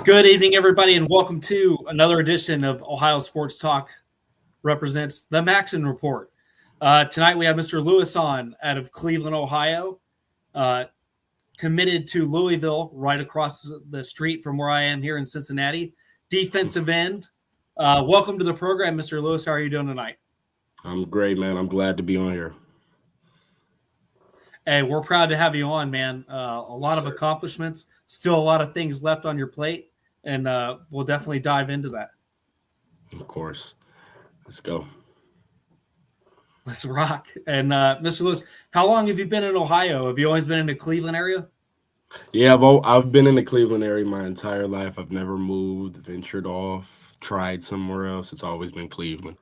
Good evening, everybody, and welcome to another edition of Ohio Sports Talk represents the Maxon Report. Tonight we have Mr. Lewis on out of Cleveland, Ohio, uh, committed to Louisville, right across the street from where I am here in Cincinnati. Defensive end. Welcome to the program, Mr. Lewis. How are you doing tonight? I'm great, man. I'm glad to be on here. Hey, we're proud to have you on, man. A lot of Sure. accomplishments, still a lot of things left on your plate, and we'll definitely dive into that. Of course. Let's go. Let's rock. And Mr. Lewis, how long have you been in Ohio? Have you always been in the Cleveland area? Yeah, I've been in the Cleveland area my entire life. I've never moved, ventured off, tried somewhere else. It's always been Cleveland.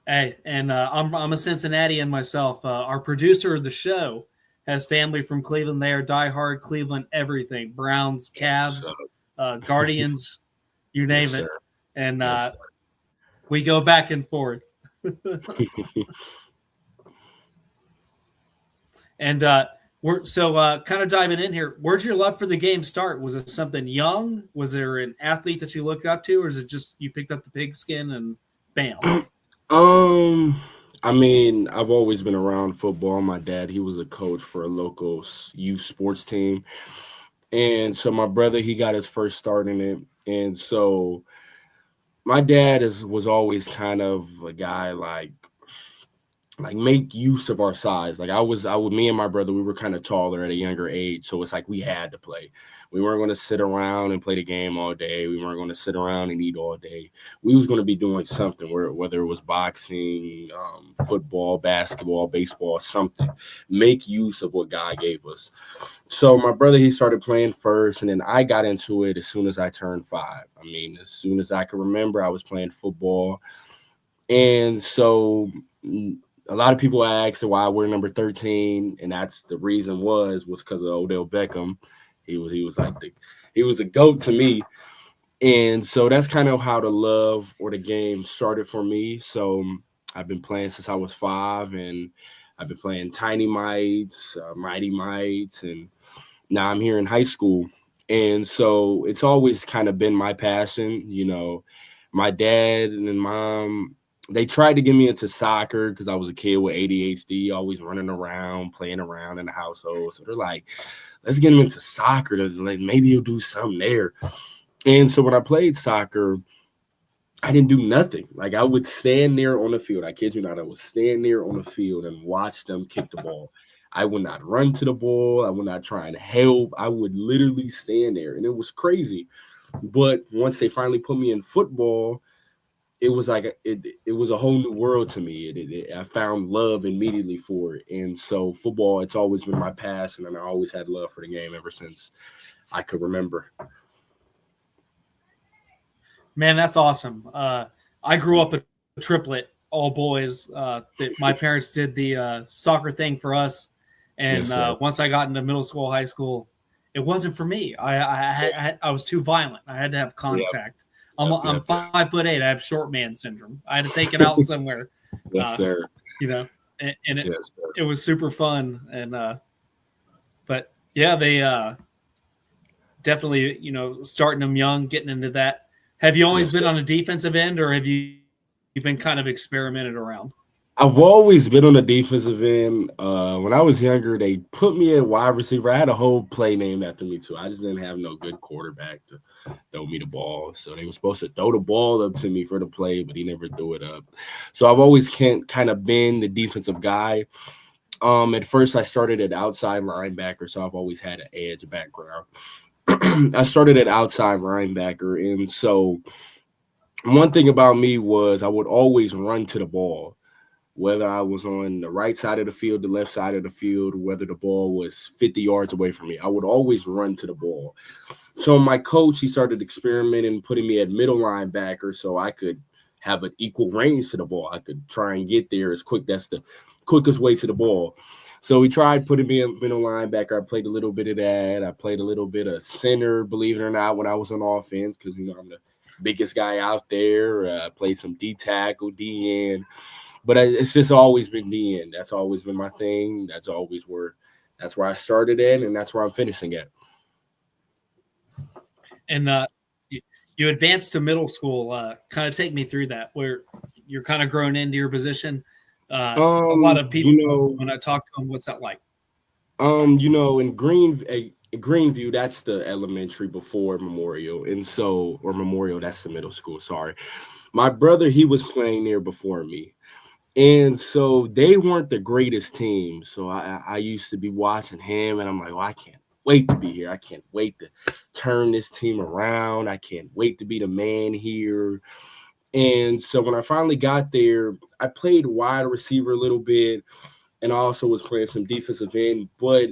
Hey, and I'm a Cincinnatian myself. Our producer of the show has family from Cleveland. They are diehard Cleveland everything: Browns, Yes, Cavs, Guardians, you yes, name it. sir. And Yes, we go back and forth. sir. And we're kind of diving in here. Where'd your love for the game start? Was it something young? Was there an athlete that you looked up to, or is it just you picked up the pigskin and bam? um, I've always been around football. My dad, he was a coach for a local youth sports team. And so my brother, he got his first start in it. And so my dad was always kind of a guy like make use of our size. Like I would me and my brother, we were kind of taller at a younger age. So it's like we had to play. We weren't going to sit around and play the game all day. We weren't going to sit around and eat all day. We was going to be doing something whether it was boxing, football, basketball, baseball, something. Make use of what God gave us. So my brother, he started playing first, and then I got into it as soon as I turned 5. As soon as I could remember, I was playing football. And so a lot of people ask why we're number 13, and that's the reason was because of Odell Beckham. He was a goat to me. And so that's kind of how the love or the game started for me. So I've been playing since I was 5, and I've been playing tiny mites, mighty mites, and now I'm here in high school. And so it's always kind of been my passion. My dad and mom, they tried to get me into soccer because I was a kid with ADHD, always running around, playing around in the household. So they're like, let's get him into soccer. Like, maybe he'll do something there. And so when I played soccer, I didn't do nothing. Like, I would stand there on the field. I kid you not, I would stand there on the field and watch them kick the ball. I would not run to the ball. I would not try and help. I would literally stand there, and it was crazy. But once they finally put me in football, it was like it was a whole new world to me. I found love immediately for it, and so football, it's always been my passion, and I always had love for the game ever since I could remember. Man, that's awesome. I grew up a triplet, all boys. That my parents did the soccer thing for us, and Yes, sir. once I got into middle school, high school, it wasn't for me. I was too violent. I had to have Yep, contact. yep, I'm yep, yep. 5'8". I have short man syndrome. I had to take it out somewhere. Yes, Uh, sir. and Yes, sir. it was super fun. And but yeah, they definitely starting them young, getting into that. Have you always Yes, been sir. on a defensive end, or have you been kind of experimented around? I've always been on the defensive end. When I was younger, they put me at wide receiver. I had a whole play named after me too. I just didn't have no good quarterback to throw me the ball, so they were supposed to throw the ball up to me for the play, but he never threw it up. So I've always kind of been the defensive guy. At first, I started at outside linebacker, so I've always had an edge background. I started at outside linebacker, and so one thing about me was I would always run to the ball, whether I was on the right side of the field, the left side of the field, whether the ball was 50 yards away from me. I would always run to the ball. So my coach, he started experimenting, putting me at middle linebacker so I could have an equal range to the ball. I could try and get there as quick. That's the quickest way to the ball. So he tried putting me in middle linebacker. I played a little bit of that. I played a little bit of center, believe it or not, when I was on offense because, I'm the biggest guy out there. I played some D tackle, D end. But it's just always been D end. That's always been my thing. That's where I started at, and that's where I'm finishing at. And you advanced to middle school. Kind of take me through that, where you're kind of growing into your position. A lot of people, when I talk to them, what's that like? In Greenview, that's the elementary before Memorial, or Memorial, that's the middle school. Sorry, my brother, he was playing there before me, and so they weren't the greatest team. So I used to be watching him, and I'm like, well, I can't wait to be here. I can't wait to turn this team around. I can't wait to be the man here. And so when I finally got there, I played wide receiver a little bit, and I also was playing some defensive end, but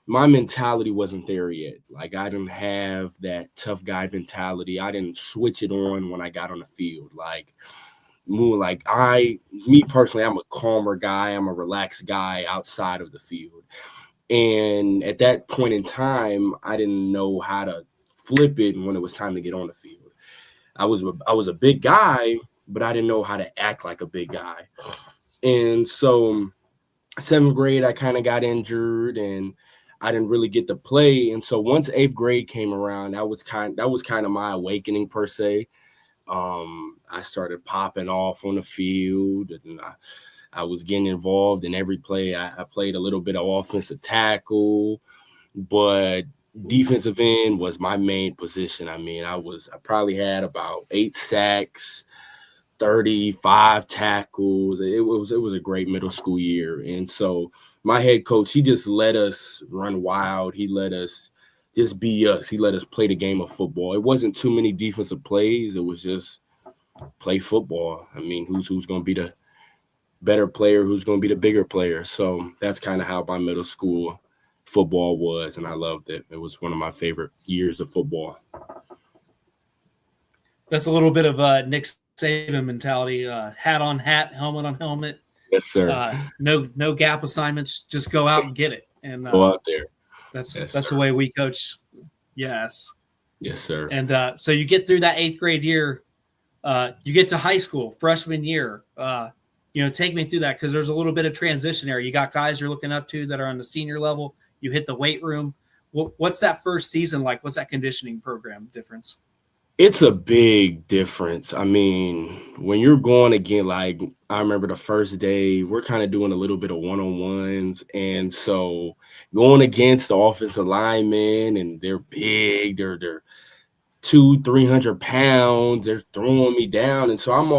my mentality wasn't there yet. Like, I didn't have that tough guy mentality. I didn't switch it on when I got on the field. Like, me personally, I'm a calmer guy. I'm a relaxed guy outside of the field. And at that point in time, I didn't know how to flip it when it was time to get on the field. I was a big guy, but I didn't know how to act like a big guy. And so 7th grade, I kind of got injured and I didn't really get to play. And so once 8th grade came around, that was kind of my awakening per se. I started popping off on the field, and I was getting involved in every play. I played a little bit of offensive tackle, but defensive end was my main position. I mean, I probably had about 8 sacks, 35 tackles. It was a great middle school year. And so my head coach, he just let us run wild. He let us just be us. He let us play the game of football. It wasn't too many defensive plays. It was just play football. I mean, who's going to be the better player? Who's going to be the bigger player? So that's kind of how my middle school football was, and I loved it. It was one of my favorite years of football. That's a little bit of Nick Saban mentality, hat on hat, helmet on helmet. Yes, sir. No gap assignments. Just go out and get it. And go out there. That's the way we coach. Yes. Yes, sir. And so you get through that 8th grade year. You get to high school, freshman year. Take me through that, because there's a little bit of transition there. You got guys you're looking up to that are on the senior level. You hit the weight room. What's that first season like? What's that conditioning program difference? It's a big difference. I mean, when you're going again, like I remember the first day, we're kind of doing a little bit of one-on-ones. And so going against the offensive linemen, and they're big, they're 200-300 pounds, they're throwing me down. And so I've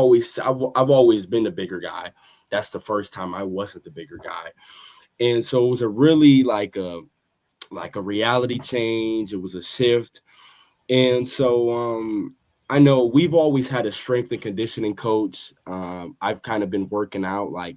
always been the bigger guy. That's the first time I wasn't the bigger guy. And so it was a really like a reality change. It was a shift. And so I know we've always had a strength and conditioning coach. I've kind of been working out like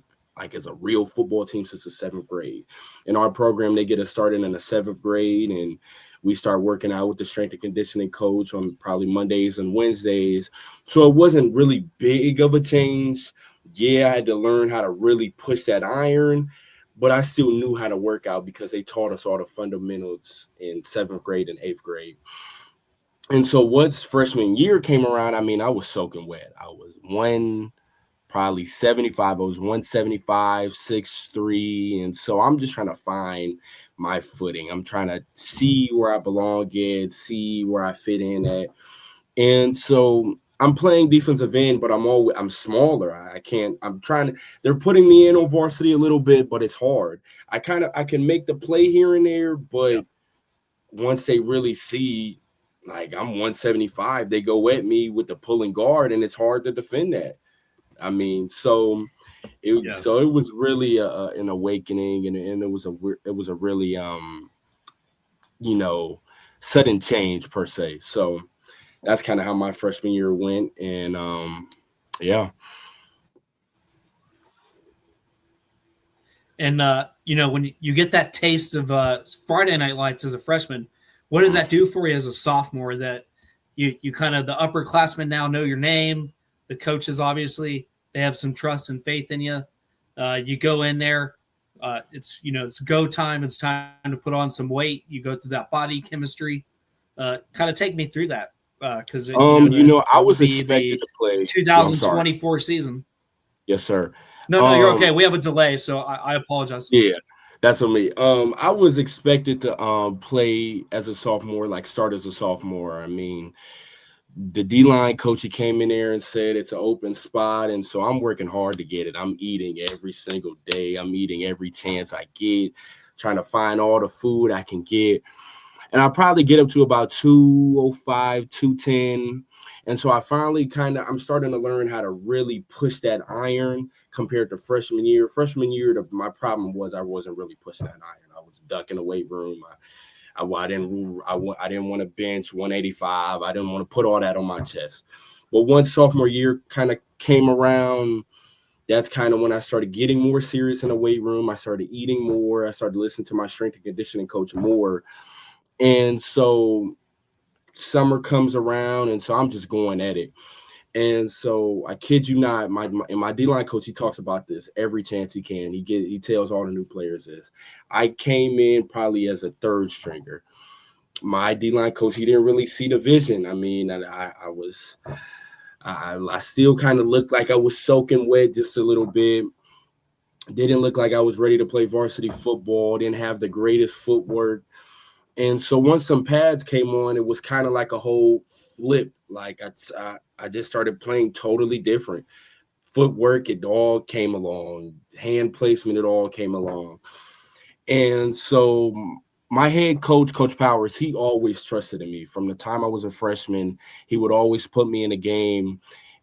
as a real football team since the 7th grade. In our program, they get us started in the 7th grade, and we start working out with the strength and conditioning coach on probably Mondays and Wednesdays. So it wasn't really big of a change. Yeah, I had to learn how to really push that iron, but I still knew how to work out because they taught us all the fundamentals in 7th grade and 8th grade. And so once freshman year came around, I mean, I was soaking wet. I was 175. I was 175, 6'3". And so I'm just trying to find my footing. I'm trying to see where I belong at, see where I fit in at. And so I'm playing defensive end, but I'm smaller. They're putting me in on varsity a little bit, but it's hard. I can make the play here and there, but once they really see, like, I'm 175, they go at me with the pulling guard, and it's hard to defend that. I mean, so it was really an awakening, and it was a really sudden change per se. So that's kind of how my freshman year went, and yeah. And when you get that taste of Friday Night Lights as a freshman, what does that do for you as a sophomore? That you kind of, the upperclassmen now know your name. The coaches, obviously, they have some trust and faith in you. You go in there. It's go time. It's time to put on some weight. You go through that body chemistry. Kind of take me through that. Because I was expected to play 2024 season. Yes, sir. No, you're okay. We have a delay, so I apologize. Yeah. That's what me. I was expected to play as a sophomore, like start as a sophomore. I mean, the D-line coach, he came in there and said it's an open spot, and so I'm working hard to get it. I'm eating every single day. I'm eating every chance I get, trying to find all the food I can get. And I probably get up to about 205, 210. And so I finally I'm starting to learn how to really push that iron compared to freshman year. Freshman year, my problem was I wasn't really pushing that iron. I was ducking the weight room. I didn't want to bench 185. I didn't want to put all that on my chest. But once sophomore year kind of came around, that's kind of when I started getting more serious in the weight room. I started eating more. I started listening to my strength and conditioning coach more. And so summer comes around, and so I'm just going at it. And so I kid you not, my D-line coach, he talks about this every chance he can. He tells all the new players this. I came in probably as a third stringer. My D-line coach, he didn't really see the vision. I mean, I still kind of looked like I was soaking wet just a little bit. Didn't look like I was ready to play varsity football. Didn't have the greatest footwork. And so once some pads came on, it was kind of like a whole flip. Like I just started playing totally different. Footwork, it all came along. Hand placement, it all came along. And so my head coach, Coach Powers, he always trusted in me. From the time I was a freshman, he would always put me in a game.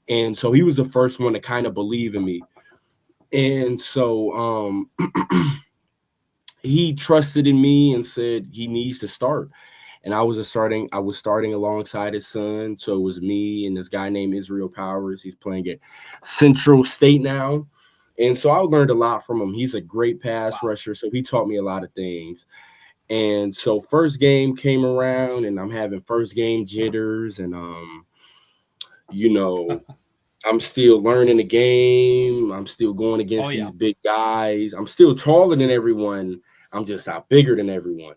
And so he was the first one to kind of believe in me. And so he trusted in me and said he needs to start. And I was starting alongside his son. So it was me and this guy named Israel Powers. He's playing at Central State now. And so I learned a lot from him. He's a great pass rusher. So he taught me a lot of things. And so first game came around and I'm having first game jitters and, I'm still learning the game. I'm still going against these big guys. I'm still taller than everyone. I'm just out bigger than everyone.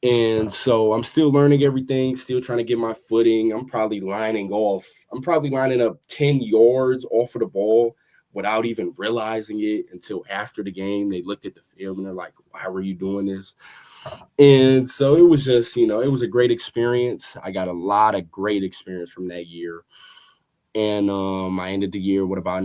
And so I'm still learning everything, still trying to get my footing. I'm probably lining up 10 yards off of the ball without even realizing it until after the game. They looked at the film and they're like, why were you doing this? And so it was just, it was a great experience. I got a lot of great experience from that year. And I ended the year with about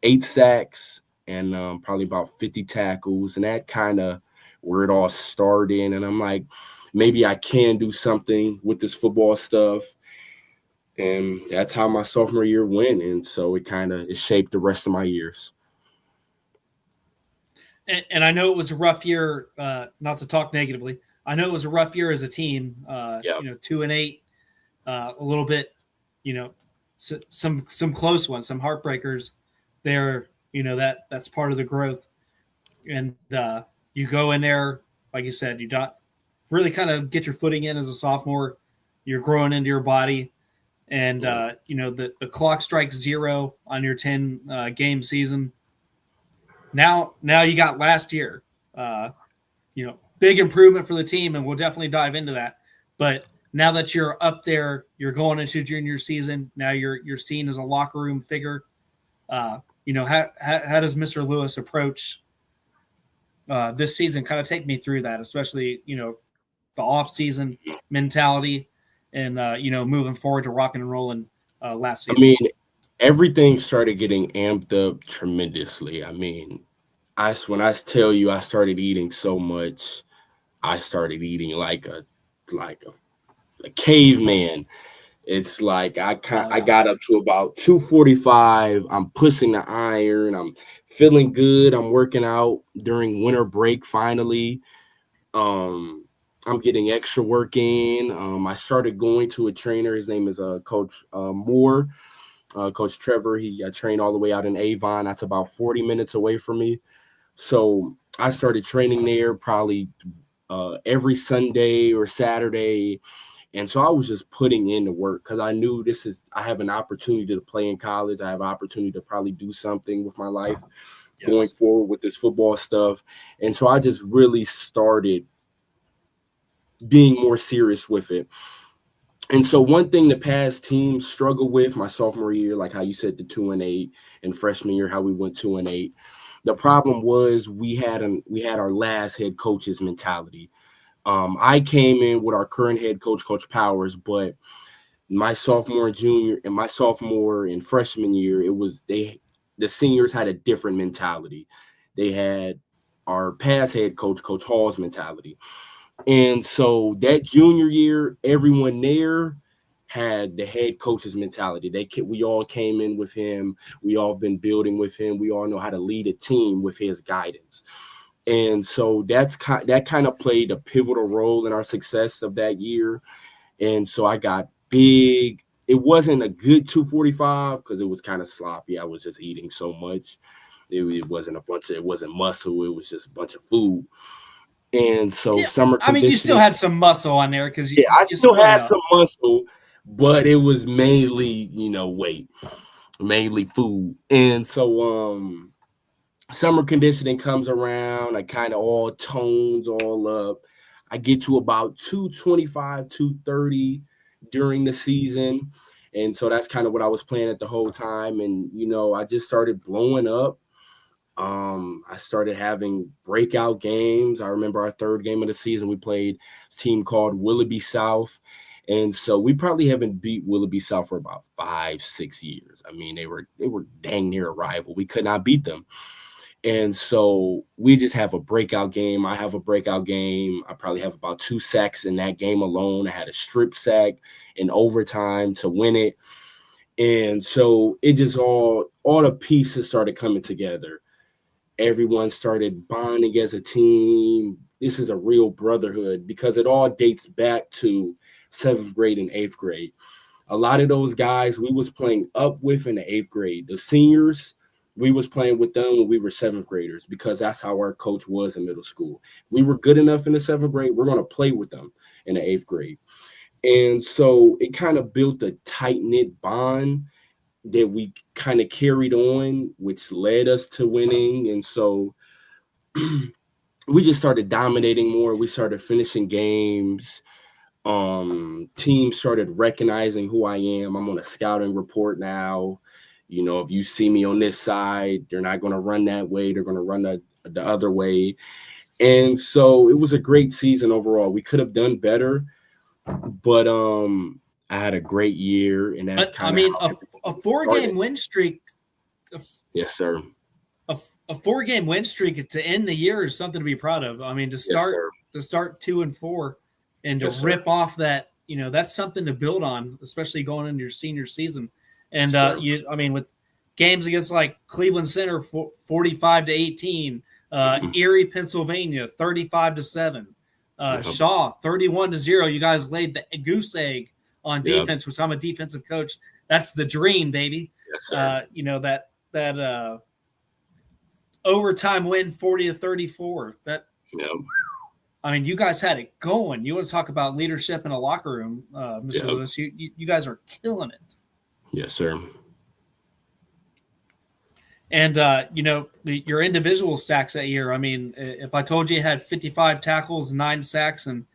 8 sacks and probably about 50 tackles. And that kind of where it all started. And I'm like, maybe I can do something with this football stuff. And that's how my sophomore year went. And so it shaped the rest of my years. And I know it was a rough year, not to talk negatively. I know it was a rough year as a team, 2-8, a little bit, some close ones, some heartbreakers there, that's part of the growth. And you go in there, like you said, you don't really kind of get your footing in as a sophomore. You're growing into your body. And, the clock strikes 0 on your 10 game season. Now you got last year, big improvement for the team, and we'll definitely dive into that. But now that you're up there, you're going into junior season. Now you're seen as a locker room figure. How does Mr. Lewis approach this season? Kind of take me through that, especially the off season mentality, and moving forward to rocking and rolling last season. I mean, everything started getting amped up tremendously. I mean, when I tell you I started eating so much, I started eating like a caveman. It's like I got up to about 245. I'm pushing the iron. I'm feeling good. I'm working out during winter break finally. I'm getting extra work in. I started going to a trainer. His name is Coach Moore. Coach Trevor, I trained all the way out in Avon. That's about 40 minutes away from me. So I started training there probably every Sunday or Saturday. And so I was just putting in the work because I knew I have an opportunity to play in college. I have an opportunity to probably do something with my life going forward with this football stuff. And so I just really started being more serious with it. And so one thing the past teams struggled with my sophomore year, like how you said the 2-8, and freshman year, how we went 2-8. The problem was we had our last head coach's mentality. I came in with our current head coach, Coach Powers, but my sophomore and freshman year, the seniors had a different mentality. They had our past head coach, Coach Hall's mentality. And so that junior year, everyone there had the head coach's mentality. We all came in with him. We all been building with him. We all know how to lead a team with his guidance. And so that kind of played a pivotal role in our success of that year. And so I got big. It wasn't a good 245 because it was kind of sloppy. I was just eating so much. It wasn't muscle. It was just a bunch of food. And so summer conditioning. You still had some muscle on there because I still had some muscle, but it was mainly, weight, mainly food. And so summer conditioning comes around. I kind of all tones all up. I get to about 225, 230 during the season. And so that's kind of what I was playing at the whole time. And, I just started blowing up. I started having breakout games. I remember our third game of the season, we played a team called Willoughby South. And so we probably haven't beat Willoughby South for about 5-6 years. I mean, they were dang near a rival. We could not beat them. And so we just have a breakout game. I have a breakout game. I probably have about 2 sacks in that game alone. I had a strip sack in overtime to win it. And so it just all the pieces started coming together. Everyone started bonding as a team. This is a real brotherhood because it all dates back to 7th grade and 8th grade. A lot of those guys we was playing up with in the 8th grade. The seniors, we was playing with them when we were 7th graders because that's how our coach was in middle school. If we were good enough in the 7th grade, we're going to play with them in the 8th grade. And so it kind of built a tight-knit bond that we kind of carried on, which led us to winning. And so we just started dominating more. We started finishing games. Teams started recognizing who I am. I'm on a scouting report now. If you see me on this side, they're not going to run that way. They're going to run the other way. And so it was a great season overall. We could have done better, but I had a great year, and that's kind of a 4-game win streak. Yes, sir. A 4-game win streak to end the year is something to be proud of. I mean, to start 2-4 and to rip off that, that's something to build on, especially going into your senior season. And with games against like Cleveland Center 45-18, Erie, Pennsylvania 35-7, Shaw 31-0. You guys laid the goose egg on defense, which I'm a defensive coach. That's the dream, baby. Yes, sir. That overtime win 40-34. You guys had it going. You want to talk about leadership in a locker room, Mr. Lewis? You guys are killing it. Yes, sir. And your individual stacks that year. I mean, if I told you had 55 tackles, 9 sacks, and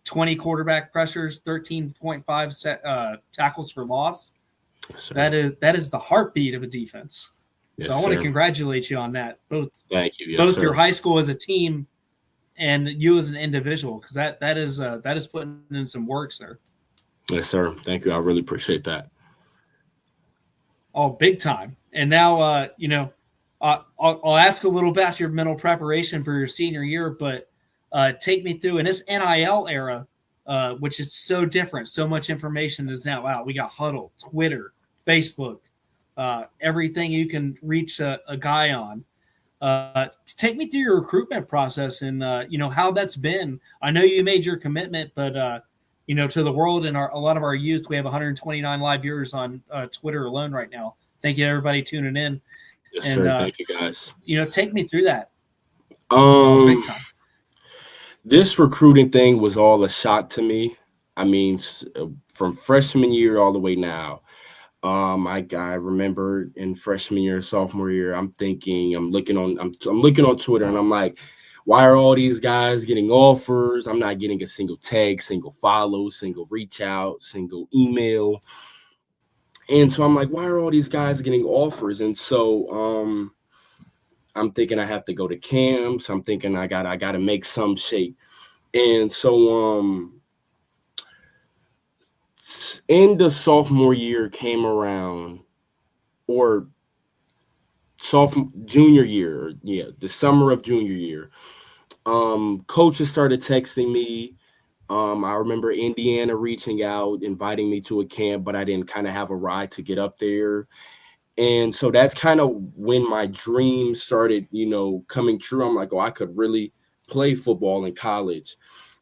20 quarterback pressures, 13.5 tackles for loss, yes, that is the heartbeat of a defense. Yes, so I want to congratulate you on that. Thank you. Yes, both sir. Your high school as a team and you as an individual, because that is putting in some work, sir. Yes, sir. Thank you. I really appreciate that. Oh, big time. And now, I'll ask a little about your mental preparation for your senior year, but take me through in this NIL era, which is so different. So much information is now out. We got Huddle, Twitter, Facebook, everything you can reach a guy on. Take me through your recruitment process and, how that's been. I know you made your commitment, but, to the world and a lot of our youth, we have 129 live viewers on Twitter alone right now. Thank you to everybody tuning in. Yes, sir. Thank you, guys. Take me through that. Big time. This recruiting thing was all a shock to me. I mean, from freshman year all the way now. I remember in freshman year, sophomore year, I'm looking on Twitter and I'm like, why are all these guys getting offers? I'm not getting a single tag, single follow, single reach out, single email. And so I'm like, why are all these guys getting offers? And so I'm thinking I have to go to camps. I'm thinking I gotta make some shape. And so end of sophomore year came around, or junior year, yeah, the summer of junior year. Coaches started texting me. I remember Indiana reaching out, inviting me to a camp, but I didn't kind of have a ride to get up there. And so that's kind of when my dreams started, coming true. I'm like, oh, I could really play football in college.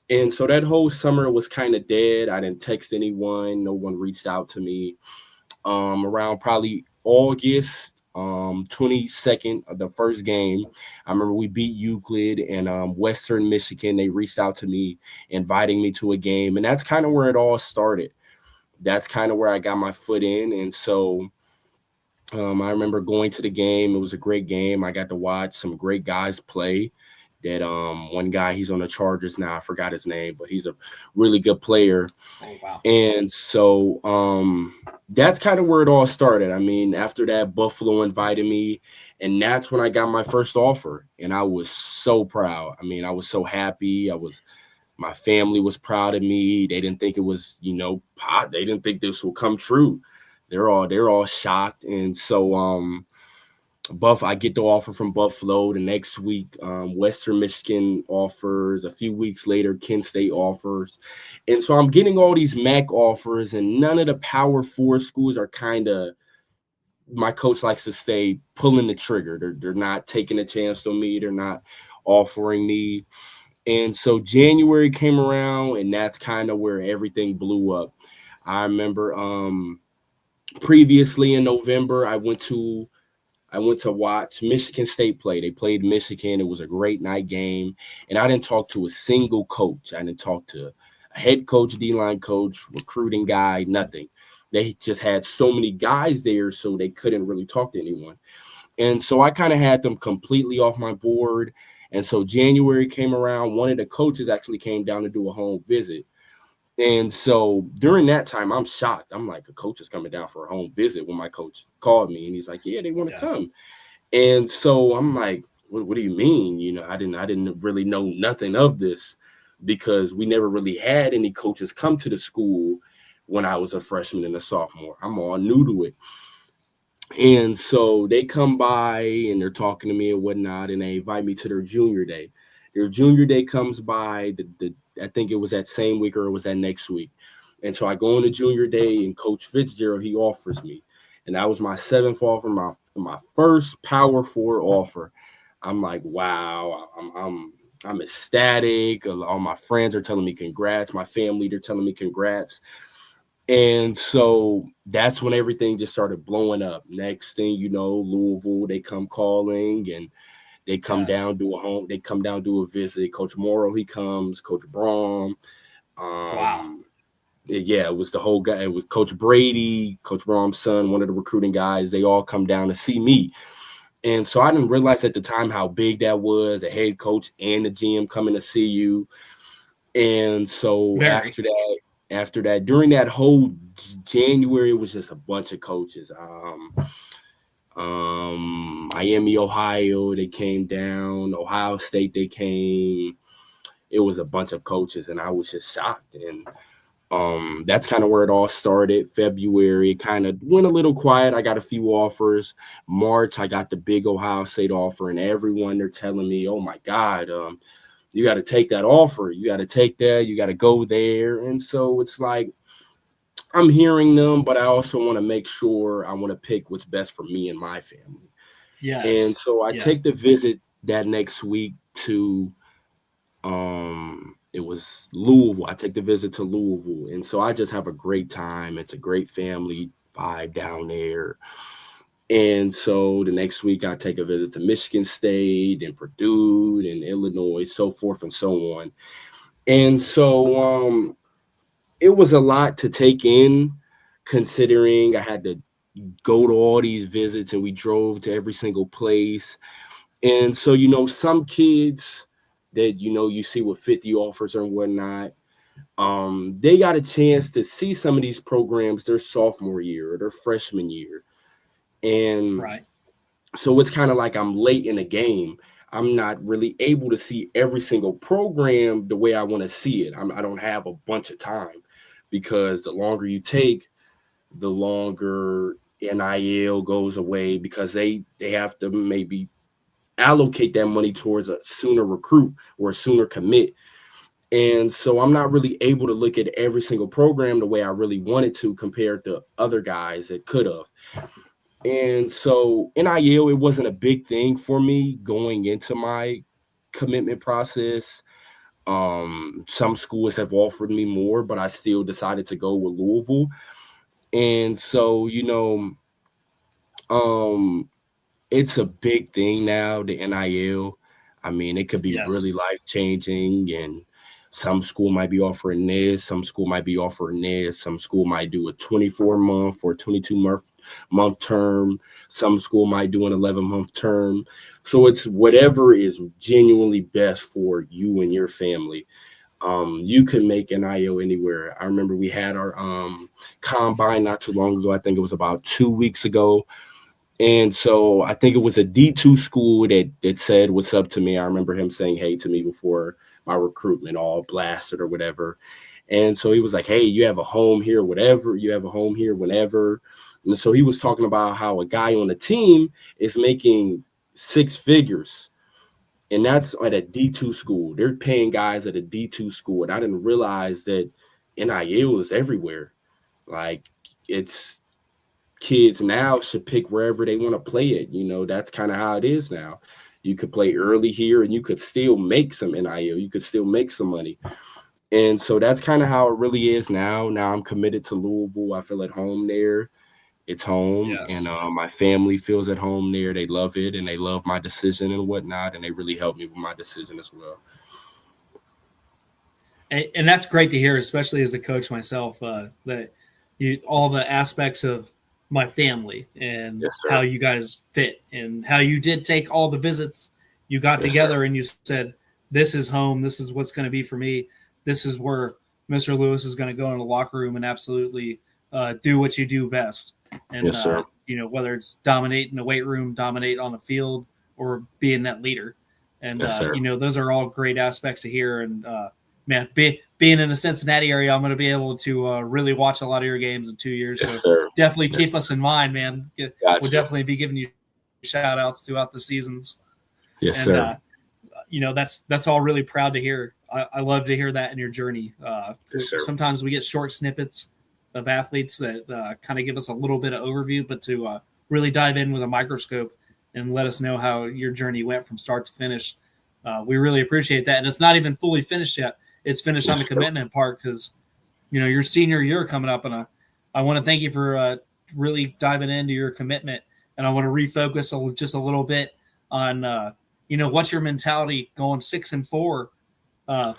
And so that whole summer was kind of dead. I didn't text anyone. No one reached out to me. Around probably August 22nd of the first game, I remember we beat Euclid and Western Michigan. They reached out to me, inviting me to a game. And that's kind of where it all started. That's kind of where I got my foot in. And so I remember going to the game. It was a great game. I got to watch some great guys play. That one guy, he's on the Chargers now. I forgot his name, but he's a really good player. Oh, wow. And so that's kind of where it all started. I mean, after that, Buffalo invited me, and that's when I got my first offer. And I was so proud. I mean, I was so happy. My family was proud of me. They didn't think it was, they didn't think this would come true. They're all shocked. And so I get the offer from Buffalo. The next week, Western Michigan offers. A few weeks later, Kent State offers. And so I'm getting all these MAC offers, and none of the Power 4 schools are my coach likes to say, pulling the trigger. They're not taking a chance on me. They're not offering me. And so January came around, and that's kind of where everything blew up. I remember previously in November, I went to watch Michigan State play. They played Michigan. It was a great night game. And I didn't talk to a single coach. I didn't talk to a head coach, D-line coach, recruiting guy, nothing. They just had so many guys there, so they couldn't really talk to anyone. And so I kind of had them completely off my board. And so January came around. One of the coaches actually came down to do a home visit. And so during that time, I'm shocked. I'm like, a coach is coming down for a home visit when my coach called me. And he's like, yeah, they want to come. And so I'm like, what do you mean? I didn't really know nothing of this, because we never really had any coaches come to the school when I was a freshman and a sophomore. I'm all new to it. And so they come by and they're talking to me and whatnot, and they invite me to their junior day. Their junior day comes by, I think it was that same week or it was that next week. And so I go on to junior day, and Coach Fitzgerald, he offers me. And that was my 7th offer, my first Power 4 offer. I'm like, wow, I'm ecstatic. All my friends are telling me congrats. My family, they're telling me congrats. And so that's when everything just started blowing up. Next thing you know, Louisville, they come calling, and they come down, they come down, do a visit. Coach Morrow, he comes, Coach Braun. Wow. Yeah, it was the whole guy. It was Coach Brady, Coach Braun's son, one of the recruiting guys. They all come down to see me. And so I didn't realize at the time how big that was, the head coach and the GM coming to see you. And so after that, during that whole January, it was just a bunch of coaches. Miami, Ohio, they came down. Ohio State, they came. It was a bunch of coaches, and I was just shocked. And that's kind of where it all started. February kind of went a little quiet. I got a few offers. March, I got the big Ohio State offer, and everyone, they're telling me, oh my God, you got to take that offer. You got to take that. You got to go there. And so it's like, I'm hearing them, but I also want to make sure I want to pick what's best for me and my family. Yes. And so I take the visit that next week to, it was Louisville. I take the visit to Louisville. And so I just have a great time. It's a great family vibe down there. And so the next week I take a visit to Michigan State and Purdue and Illinois, so forth and so on. And so it was a lot to take in, considering I had to go to all these visits, and we drove to every single place. And so, some kids that, you see with 50 offers and whatnot, they got a chance to see some of these programs their sophomore year or their freshman year. And So it's kind of like I'm late in the game. I'm not really able to see every single program the way I want to see it. I don't have a bunch of time, because the longer you take, the longer NIL goes away, because they have to maybe allocate that money towards a sooner recruit or a sooner commit. And so I'm not really able to look at every single program the way I really wanted to, compared to other guys that could have. And so NIL, it wasn't a big thing for me going into my commitment process. Some schools have offered me more, but I still decided to go with Louisville. And so, it's a big thing now, the NIL. I mean, it could be Yes. really life changing, and some school might be offering this, some school might be offering this, some school might do a 24-month or 22-month term, some school might do an 11-month term. So it's whatever is genuinely best for you and your family. You can make NIL anywhere. I remember we had our combine not too long ago. I think it was about 2 weeks ago. And so I think it was a D2 school that said what's up to me. I remember him saying hey to me before my recruitment all blasted or whatever. And so he was like, hey, you have a home here, whatever. You have a home here whenever. And so he was talking about how a guy on the team is making 6 figures. And that's at a D2 school. They're paying guys at a D2 school. And I didn't realize that NIL is everywhere. Like, it's kids now should pick wherever they want to play it. That's kind of how it is now. You could play early here and you could still make some NIL. You could still make some money. And so that's kind of how it really is now. Now I'm committed to Louisville. I feel at home there. It's home. Yes. And my family feels at home there. They love it and they love my decision and whatnot. And they really help me with my decision as well. And that's great to hear, especially as a coach myself, that all the aspects of my family and Yes, sir. how you guys fit and how you did take all the visits. You got Yes, together sir. and you said, this is home. This is what's going to be for me. This is where Mr. Lewis is going to go in the locker room and absolutely do what you do best. And, Yes, sir. Whether it's dominate in the weight room, dominate on the field, or being that leader. And, Yes, sir. those are all great aspects to hear. And, man, being in the Cincinnati area, I'm going to be able to really watch a lot of your games in 2 years. Yes, so sir. definitely Yes, keep sir. us in mind, man. Gotcha. We'll definitely be giving you shout outs throughout the seasons. Yes, And, sir. That's all really proud to hear. I love to hear that in your journey. Yes, sir. Sometimes we get short snippets of athletes that kind of give us a little bit of overview, but to really dive in with a microscope and let us know how your journey went from start to finish. We really appreciate that. And it's not even fully finished yet. It's finished on the commitment part because, your senior year coming up. And I want to thank you for really diving into your commitment. And I want to refocus just a little bit on, what's your mentality going 6-4,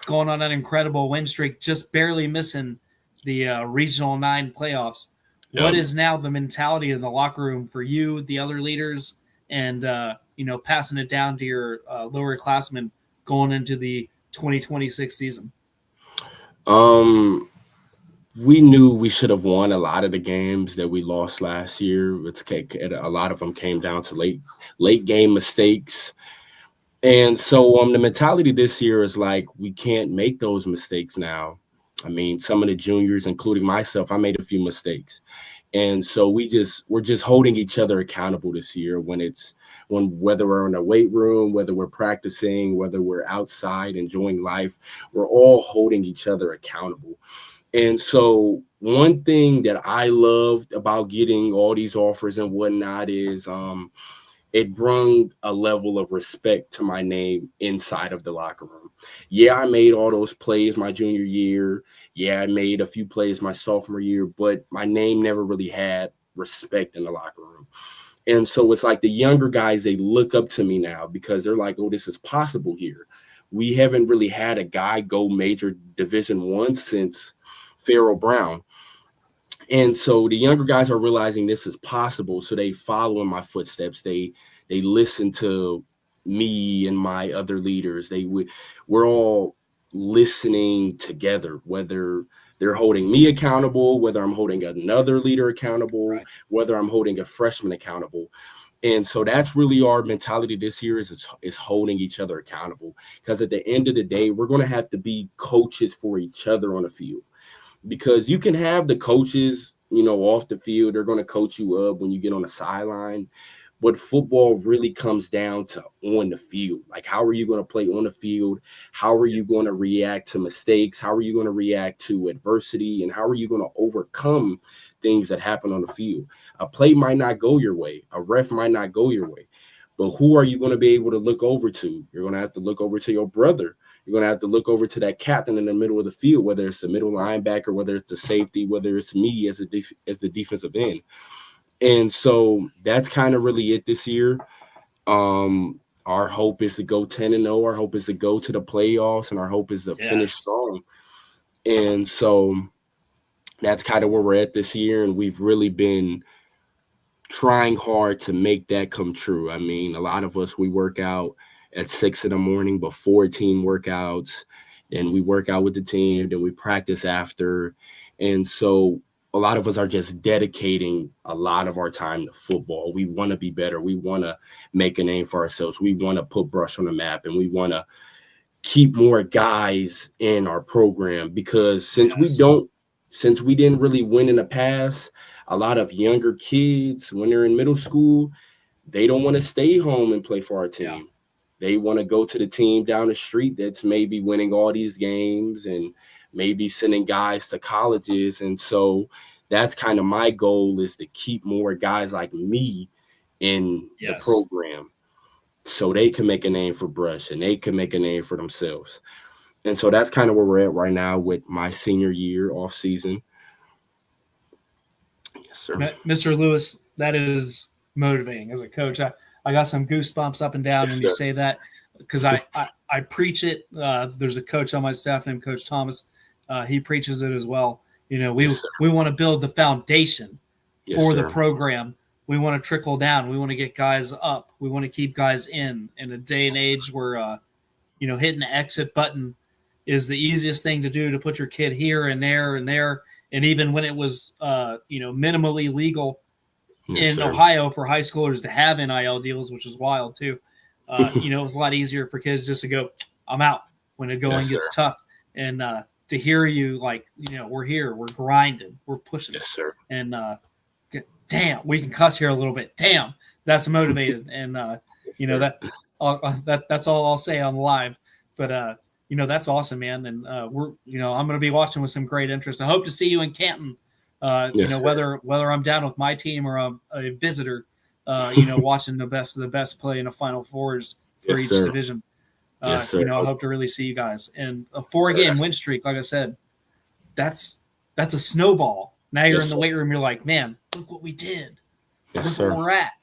going on that incredible win streak, just barely missing the regional 9 playoffs. Yep. What is now the mentality in the locker room for you, the other leaders, and, passing it down to your lower classmen going into the 2026 season? We knew we should have won a lot of the games that we lost last year. A lot of them came down to late game mistakes. And so the mentality this year is like, we can't make those mistakes now. I mean, some of the juniors, including myself, I made a few mistakes. And so we're just holding each other accountable this year whether we're in a weight room, whether we're practicing, whether we're outside enjoying life, we're all holding each other accountable. And so one thing that I loved about getting all these offers and whatnot is it brought a level of respect to my name inside of the locker room. Yeah, I made all those plays my junior year. Yeah, I made a few plays my sophomore year, but my name never really had respect in the locker room. And so it's like the younger guys, they look up to me now because they're like, oh, this is possible here. We haven't really had a guy go major Division I since Pharaoh Brown. And so the younger guys are realizing this is possible. So they follow in my footsteps. They listen to me and my other leaders. We're all listening together, whether they're holding me accountable, whether I'm holding another leader accountable, Right. whether I'm holding a freshman accountable. And so that's really our mentality this year is holding each other accountable. Because at the end of the day, we're going to have to be coaches for each other on the field. Because you can have the coaches, off the field, they're going to coach you up when you get on the sideline. But football really comes down to on the field. Like, how are you going to play on the field? How are you going to react to mistakes? How are you going to react to adversity? And how are you going to overcome things that happen on the field? A play might not go your way. A ref might not go your way. But who are you going to be able to look over to? You're going to have to look over to your brother. You're going to have to look over to that captain in the middle of the field, whether it's the middle linebacker, whether it's the safety, whether it's me as the defensive end. And so that's kind of really it this year. Our hope is to go 10-0. Our hope is to go to the playoffs, and our hope is to finish strong. And so that's kind of where we're at this year, and we've really been trying hard to make that come true. I mean, a lot of us, we work out at 6 a.m. before team workouts, and we work out with the team, then we practice after. And so a lot of us are just dedicating a lot of our time to football. We want to be better. We want to make a name for ourselves. We want to put Brush on the map, and we want to keep more guys in our program, because since we didn't really win in the past, a lot of younger kids, when they're in middle school, they don't want to stay home and play for our team. Yeah. They want to go to the team down the street that's maybe winning all these games and maybe sending guys to colleges. And so that's kind of my goal, is to keep more guys like me in the program so they can make a name for Brush and they can make a name for themselves. And so that's kind of where we're at right now with my senior year off season. Yes, sir. Mr. Lewis, that is motivating as a coach. I got some goosebumps up and down when you say that, because I preach it. There's a coach on my staff named Coach Thomas. He preaches it as well. We want to build the foundation for the program. We want to trickle down. We want to get guys up. We want to keep guys in a day and age where, hitting the exit button is the easiest thing to do, to put your kid here and there and there. And even when it was, minimally legal in Ohio for high schoolers to have NIL deals, which is wild too. It was a lot easier for kids just to go, I'm out when the going gets tough. And to hear you like, we're here, we're grinding, we're pushing. Yes, sir. And damn, we can cuss here a little bit. Damn, that's motivated. And that's all I'll say on live. But that's awesome, man. And we're, I'm going to be watching with some great interest. I hope to see you in Canton. Whether I'm down with my team or I'm a visitor, watching the best of the best play in the Final Fours for each division. I hope to really see you guys. And a 4-game win streak, like I said, that's a snowball. Now you're in the weight room. You're like, man, look what we did. Look where we're at.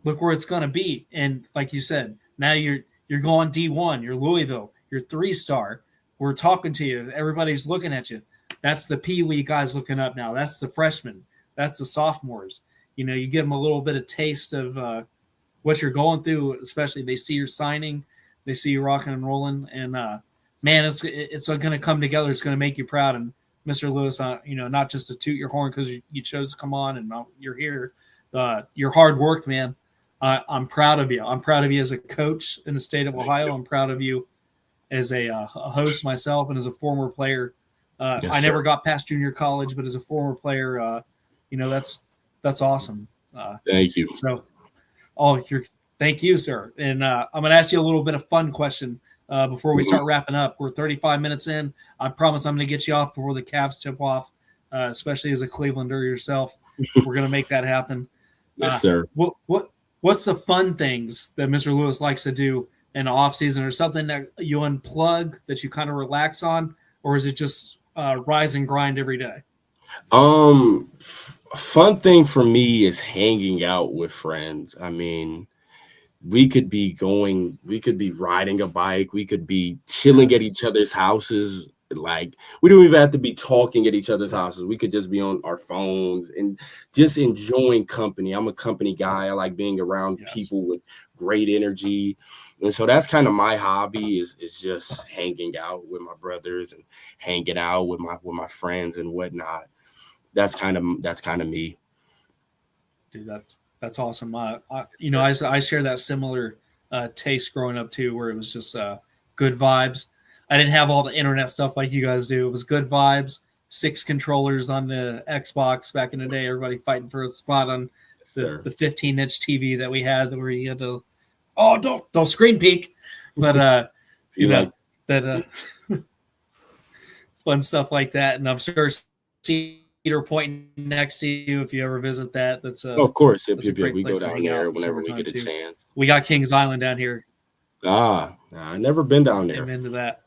Look where it's going to be. And like you said, now you're going D1. You're Louisville. You're 3-star. We're talking to you. Everybody's looking at you. That's the Pee-wee guys looking up now. That's the freshmen. That's the sophomores. You give them a little bit of taste of what you're going through, especially they see your signing. They see you rocking and rolling. And, man, it's going to come together. It's going to make you proud. And, Mr. Lewis, not just to toot your horn because you chose to come on and you're here. Your hard work, man. I'm proud of you. I'm proud of you as a coach in the state of Ohio. I'm proud of you as a host myself and as a former player. I never got past junior college, but as a former player, that's awesome. Thank you. So, thank you, sir. And I'm going to ask you a little bit of fun question before we start wrapping up. We're 35 minutes in. I promise I'm going to get you off before the Cavs tip off, especially as a Clevelander yourself. We're going to make that happen. Yes, sir. What's the fun things that Mr. Lewis likes to do in the off season, or something that you unplug that you kind of relax on, or is it just rise and grind every day? Fun thing for me is hanging out with friends. I mean, we could be riding a bike. We could be chilling at each other's houses. Like, we don't even have to be talking at each other's houses. We could just be on our phones and just enjoying company. I'm a company guy. I like being around people with great energy. And so that's kind of my hobby is just hanging out with my brothers and hanging out with my friends and whatnot. That's kind of me. Dude, That's awesome. I share that similar taste growing up too, where it was just good vibes. I didn't have all the internet stuff like you guys do. It was good vibes. 6 controllers on the Xbox back in the day. Everybody fighting for a spot on the 15-inch TV that we had, where you had to, don't screen peek, but fun stuff like that. And I'm sure Cedar Point next to you, if you ever visit that, of course. If we go down there whenever we get a chance. We got Kings Island down here. I never been down there. I'm into that.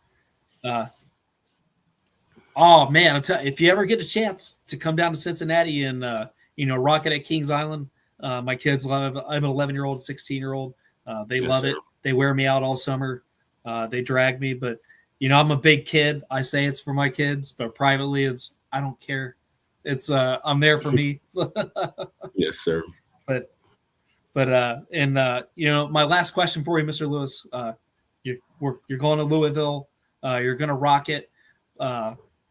Oh man, I'm telling you, if you ever get a chance to come down to Cincinnati and rock it at Kings Island, my kids love it. I'm an 11-year-old, 16-year-old. They love it. They wear me out all summer. They drag me, but I'm a big kid. I say it's for my kids, but privately, I don't care. It's I'm there for me. Yes, sir. But my last question for you, Mr. Lewis, you're going to Louisville. You're going to rock it.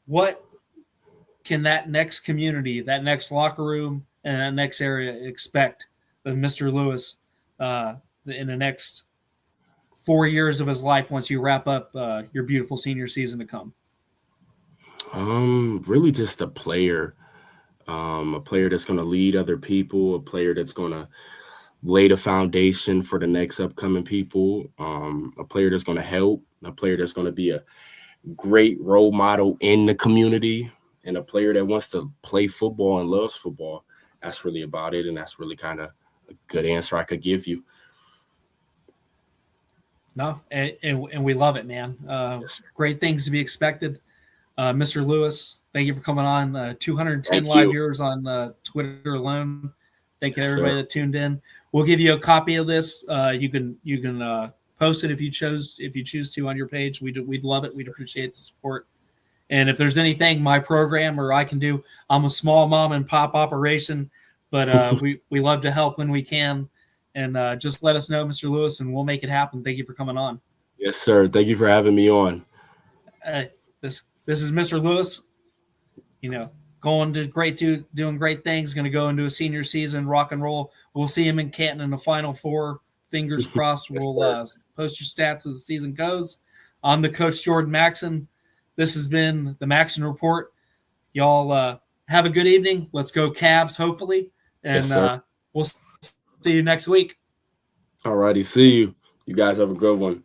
What can that next community, that next locker room, and that next area expect of Mr. Lewis in the next 4 years of his life once you wrap up your beautiful senior season to come? Really just a player that's going to lead other people, a player that's going to lay the foundation for the next upcoming people, a player that's going to help, a player that's going to be a great role model in the community, and a player that wants to play football and loves football. That's really about it, and that's really kind of a good answer I could give you. No, and we love it, man. Yes, great things to be expected. Mr. Lewis, thank you for coming on. 210 Thank live you. viewers on Twitter alone. Thank you to Yes, everybody sir. that tuned in. We'll give you a copy of this. You can post it if you choose to on your page. We'd love it. We'd appreciate the support. And if there's anything my program or I can do, I'm a small mom and pop operation, but we love to help when we can. And just let us know, Mr. Lewis, and we'll make it happen. Thank you for coming on. Yes, sir. Thank you for having me on. This is Mr. Lewis. Going to doing great things. Going to go into a senior season, rock and roll. We'll see him in Canton in the Final Four. Fingers crossed. Yes, We'll post your stats as the season goes. I'm the coach, Jordan Maxon. This has been the Maxon Report. Y'all have a good evening. Let's go Cavs, hopefully. And Yes, we'll see you next week. All righty. See you. You guys have a good one.